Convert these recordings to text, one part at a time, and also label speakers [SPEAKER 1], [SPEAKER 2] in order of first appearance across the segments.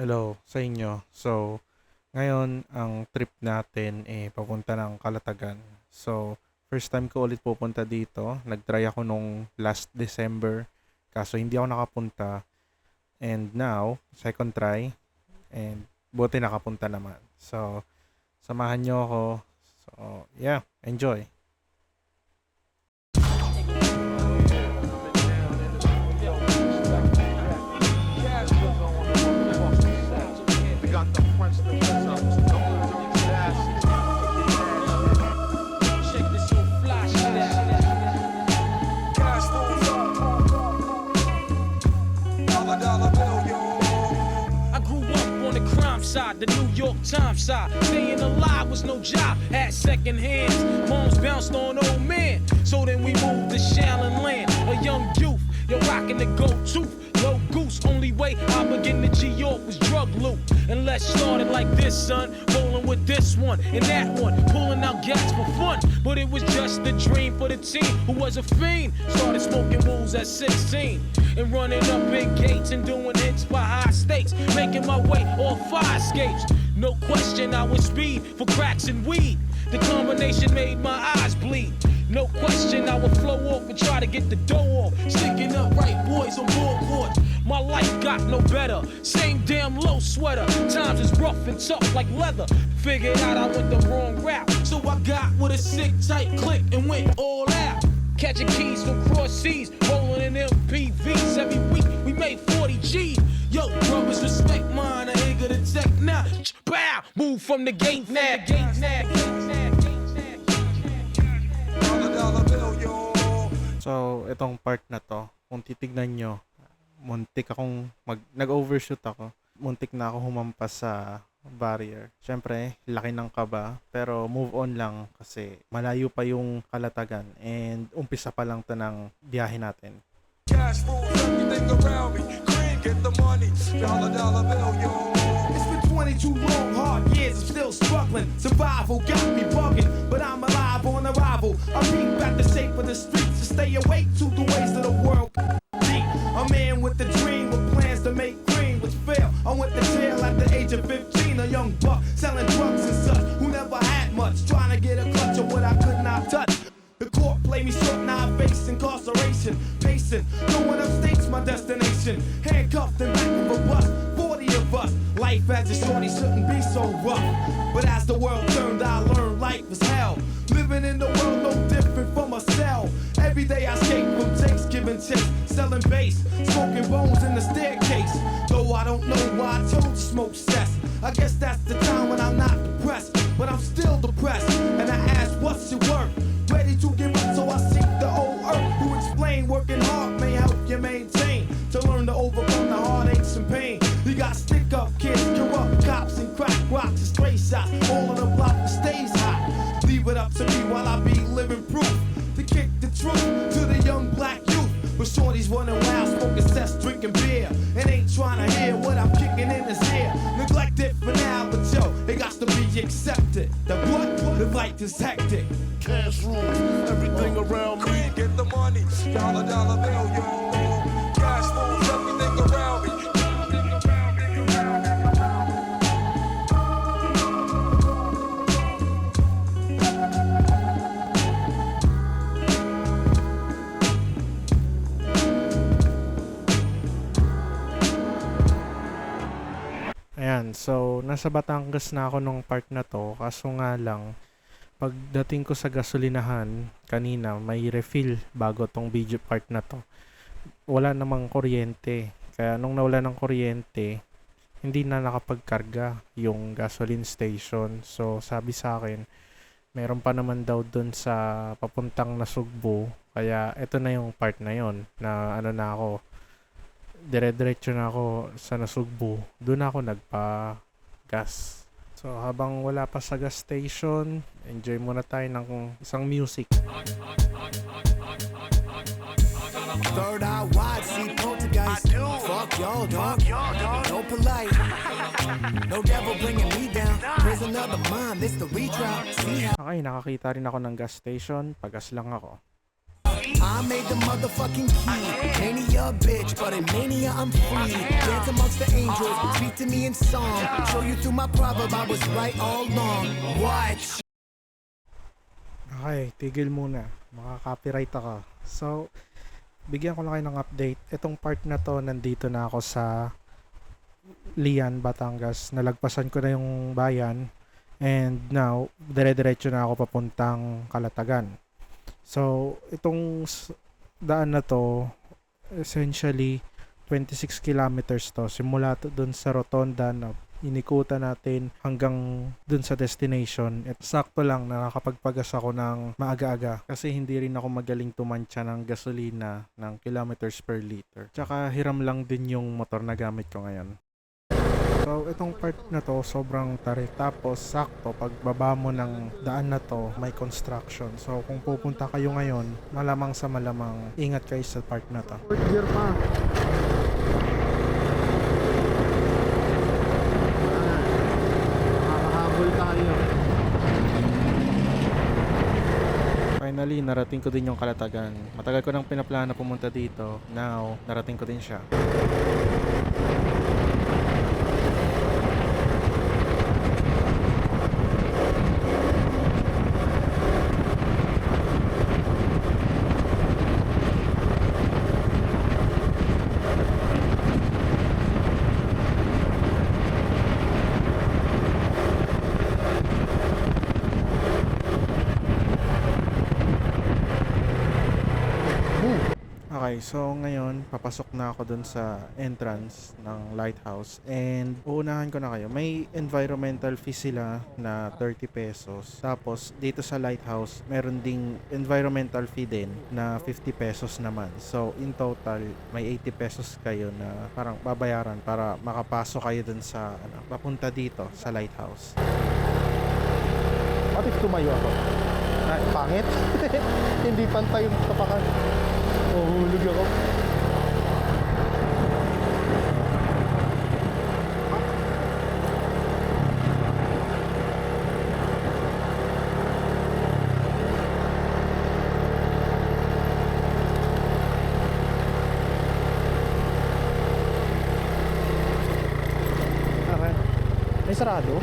[SPEAKER 1] Hello sa inyo. So, ngayon ang trip natin papunta ng Calatagan. So, first time ko ulit pupunta dito. Nag-try ako nung last December kaso hindi ako nakapunta. And now, second try and buti nakapunta naman. So, samahan nyo ako. So, yeah, enjoy.
[SPEAKER 2] Side, the New York Times side. Staying alive was no job, had second hands. Moms bounced on old men. So then we moved to Shallon Land. A young youth, you're rocking the gold tooth. No goose, only way I begin to G-York was drug loot. And let's start it like this, son. Rolling with this one and that one. Pulling out gas for fun. But it was just a dream for the team who was a fiend. Started smoking wools at 16. And running up big gates and doing hits by high stakes. Making my way off fire escapes. No question I was speed for cracks and weed. The combination made my eyes bleed. No question I would flow off and try to get the dough off. Sticking up right boys on ball court. My life got no better. Same damn low sweater. Times is rough and tough like leather. Figured out I went the wrong route. So I got with a sick tight click and went all out. Catching keys from cross seas, rolling in MPVs every week. We made 40 G's. Yo, brothers, respect mine. I ain't gonna tech now. Bow, move from the gate now.
[SPEAKER 1] So, itong part na to, kung titignan nyo, muntik akong nag-overshoot ako. Muntik na ako humampas sa barrier. Siyempre, laki ng kaba, pero move on lang kasi malayo pa yung Calatagan and umpisa pa lang to ng biyahe natin.
[SPEAKER 3] Cash rules everything around me. Green, get the money. Dollar bill, yo.
[SPEAKER 4] It's been 22 long, hard years. I'm still struggling. Survival got me bugging, but I'm alive on arrival. I beat back the shape of the streets to stay awake to the ways of the world. Deep. A man with a dream, with plans to make green, which fail. I went to jail at the age of 15. A young buck selling drugs and such, who never had much, trying to get a clutch of what I could not touch. The court played me short, now I face incarceration. Pacing, going upstate's my destination. Handcuffed in back of a bus, 40 of us. Life as a shorty shouldn't be so rough. But as the world turned, I learned life was hell. Living in the world no different from a cell. Every day I escape from takes, giving chase, selling bass, smoking bones in the staircase. Though I don't know why I chose to smoke cess. I guess that's the time when I'm not depressed, but I'm still depressed. And I ask, what's your worth? Ready to give up, so I seek the old earth. Who explain working hard may help you maintain. To learn to overcome the heartaches and pain. You got stick up kids, corrupt cops and crack rocks and stray shots. All of the block stays hot. Leave it up to me while I be living proof. To kick the truth to the young black youth. But shorties running wild, smoking cess, drinking beer. And ain't trying to hear what I'm kicking in his ear. Neglected for now, but yo, it got to be accepted. The what? The life is hectic.
[SPEAKER 3] Cash rules everything around me. Green, get the money. Dollar bill, yo. Cash rules everything around me.
[SPEAKER 1] Ayan, so nasa Batangas na ako nung part na to, kaso nga lang, pagdating ko sa gasolinahan kanina, may refill bago tong video part na to. Wala namang kuryente, kaya nung nawala ng kuryente, hindi na nakapagkarga yung gasoline station. So sabi sa akin, meron pa naman daw dun sa papuntang Nasugbu, kaya ito na yung part na yon na ano na ako, dire-diretso na ako sa Nasugbu. Doon ako nagpa-gas. So habang wala pa sa gas station, enjoy muna tayo ng isang music.
[SPEAKER 5] Third eye wide, see poltergeist. Fuck y'all, dog. No polite. No devil bringing me down. Prisoner of the mind, this the retrial. See how
[SPEAKER 1] Okay, nakakita rin ako ng gas station. Pagas lang ako.
[SPEAKER 5] I made the motherfucking key. Mania, bitch, but in mania I'm free. Dance amongst the angels, speak to me in song. Show you through my proverb, I was right all along. What?
[SPEAKER 1] Okay, tigil muna. Maka-copyright ako. So, bigyan ko lang kayo ng update. Itong part na to, nandito na ako sa Lian, Batangas. Nalagpasan ko na yung bayan. And now, dire-diretso na ako papuntang Calatagan. So, itong daan na to, essentially, 26 kilometers to. Simula to dun sa rotonda na inikutan natin hanggang dun sa destination. At sakto lang nakakapagpagas ako ng maaga-aga kasi hindi rin ako magaling tumantya ng gasolina ng kilometers per liter. Tsaka hiram lang din yung motor na gamit ko ngayon. So, itong part na to, sobrang tarik. Tapos, sakto, pagbaba mo ng daan na to, may construction. So, kung pupunta kayo ngayon, malamang sa malamang, ingat kayo sa part na to.
[SPEAKER 6] Fourth gear pa. Makakahabol tayo.
[SPEAKER 1] Finally, narating ko din yung Calatagan. Matagal ko nang pinaplano pumunta dito. Now, narating ko din siya. Okay, so ngayon, papasok na ako dun sa entrance ng lighthouse and uunahan ko na kayo. May environmental fee sila na 30 pesos. Tapos, dito sa lighthouse, meron ding environmental fee din na 50 pesos naman. So, in total, may 80 pesos kayo na parang babayaran para makapasok kayo dun sa, papunta dito sa lighthouse.
[SPEAKER 6] What if tumayo ako? Ay, pangit? Hindi pantay yung tapakan. Hulog ako. Okay. May sarado?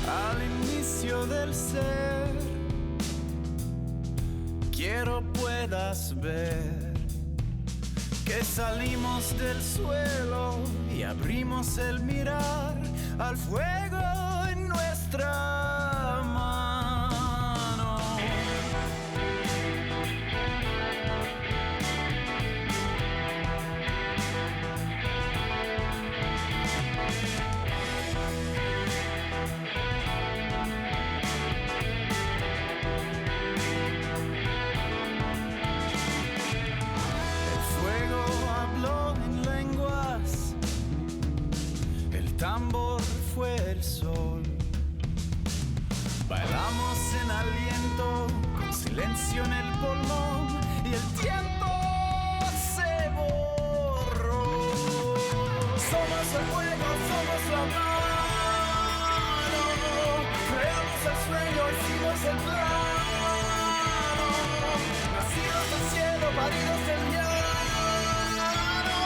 [SPEAKER 7] Al inicio del ser, quiero puedas ver que salimos del suelo y abrimos el mirar al fuego en nuestra mano. El fuego habló en lenguas, el tambor fue el sol. Bailamos en aliento, con silencio en el pulmón y el tiempo se borró. Somos el fuego, somos la mano, creamos el sueño, hicimos el plano, nacidos del cielo, paridos del llano.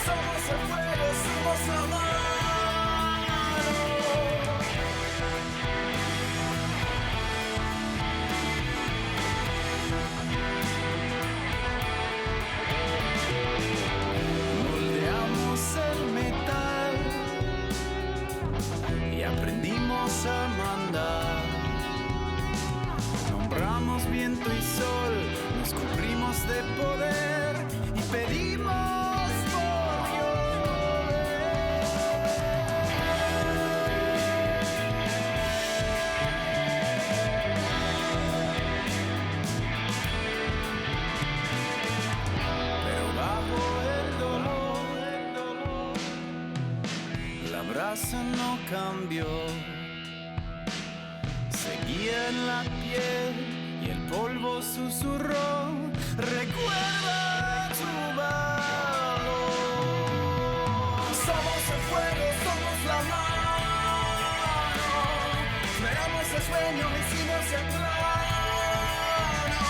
[SPEAKER 7] Somos el fuego, somos la mano. viento y sol, nos cubrimos de poder y pedimos por pero bajo el dolor, la brasa no cambió. Seguía en la piel y el polvo susurró. Recuerda tu valor. Somos el fuego, somos la mano. Esperamos el sueño, hicimos el plano.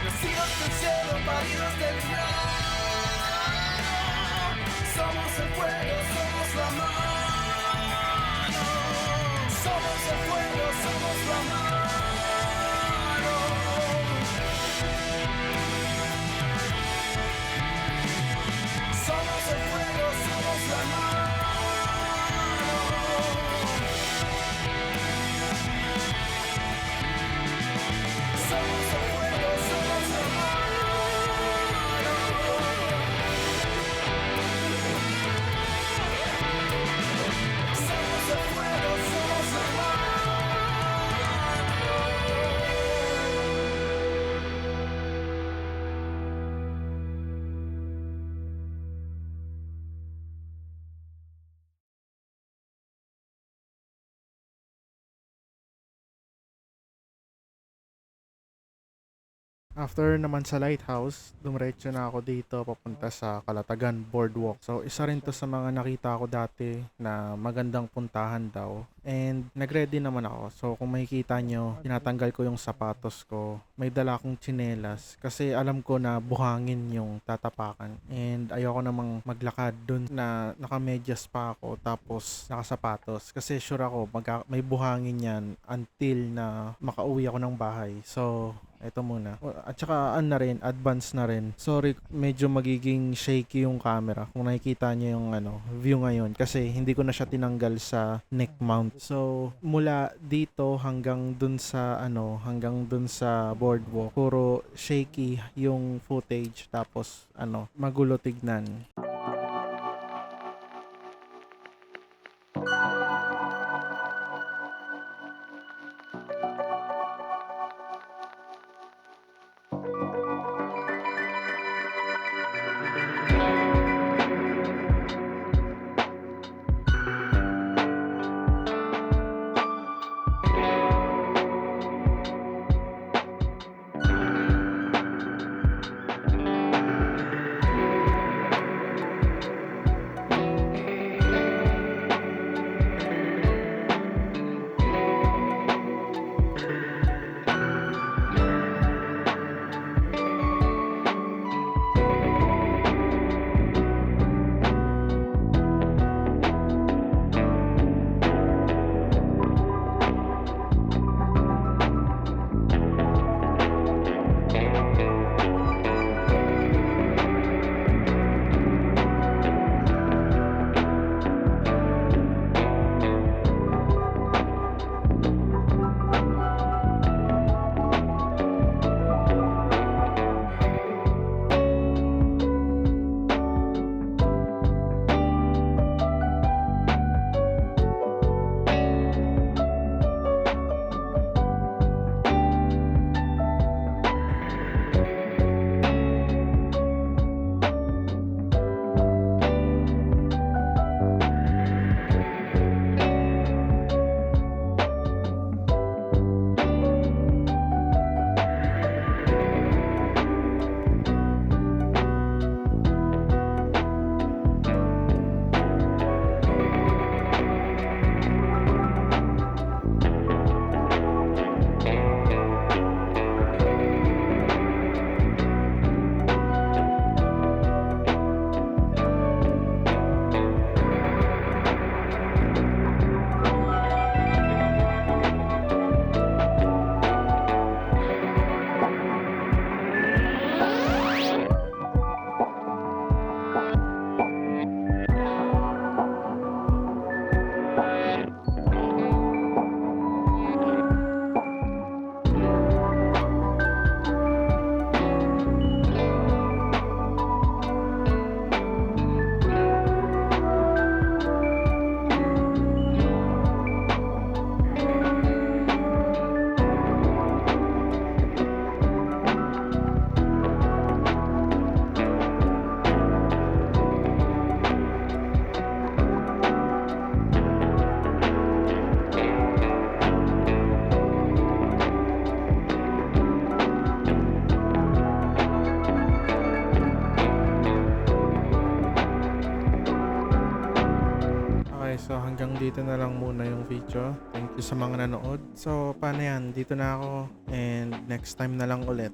[SPEAKER 7] Nacidos del cielo, paridos del plano. Somos el fuego, somos la mano. Somos el fuego, somos la mano. Somos el fuego, somos la mano. Somos el fuego, somos la mano. Somos el fuego, somos la mano.
[SPEAKER 1] After naman sa Lighthouse, dumiretso na ako dito papunta sa Calatagan Boardwalk. So, isa rin to sa mga nakita ko dati na magandang puntahan daw. And nag-ready naman ako. So, kung makikita nyo, tinatanggal ko yung sapatos ko. May dala akong tsinelas kasi alam ko na buhangin yung tatapakan. And ayoko namang maglakad dun na nakamedyas pa ako tapos nakasapatos. Kasi sure ako may buhangin yan until na makauwi ako ng bahay. So, ito muna. At saka advance na rin. Sorry, medyo magiging shaky yung camera. Kung nakikita niyo yung view ngayon kasi hindi ko na siya tinanggal sa neck mount. So, mula dito hanggang dun sa boardwalk, puro shaky yung footage tapos magulo tignan. so hanggang dito na lang muna yung video. Thank you sa mga nanood. So, paano yan? Dito na ako and next time na lang ulit.